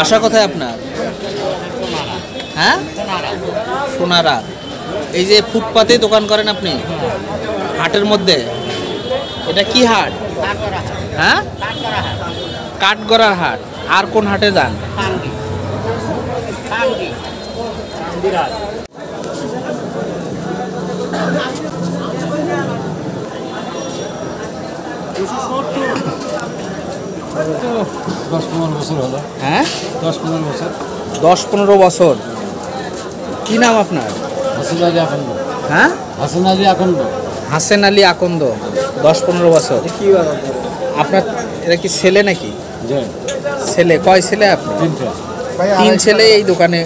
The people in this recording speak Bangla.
বাসা কোথায় আপনার? হ্যাঁ, সোনারা। এই যে ফুটপাতে দোকান করেন আপনি হাটের মধ্যে, এটা কি হাট? হ্যাঁ, কাঠগড়ার হাট। আর কোন হাটে যান? হ্যাঁ, 10-15 বছর। কি নাম আপনার? হ্যাঁ, হাসেন আলী আকন্দ। 10-15 বছর। আপনার এটা কি ছেলে নাকি? ছেলে। কয় ছেলে আপনার? 3 ছেলে এই দোকানে।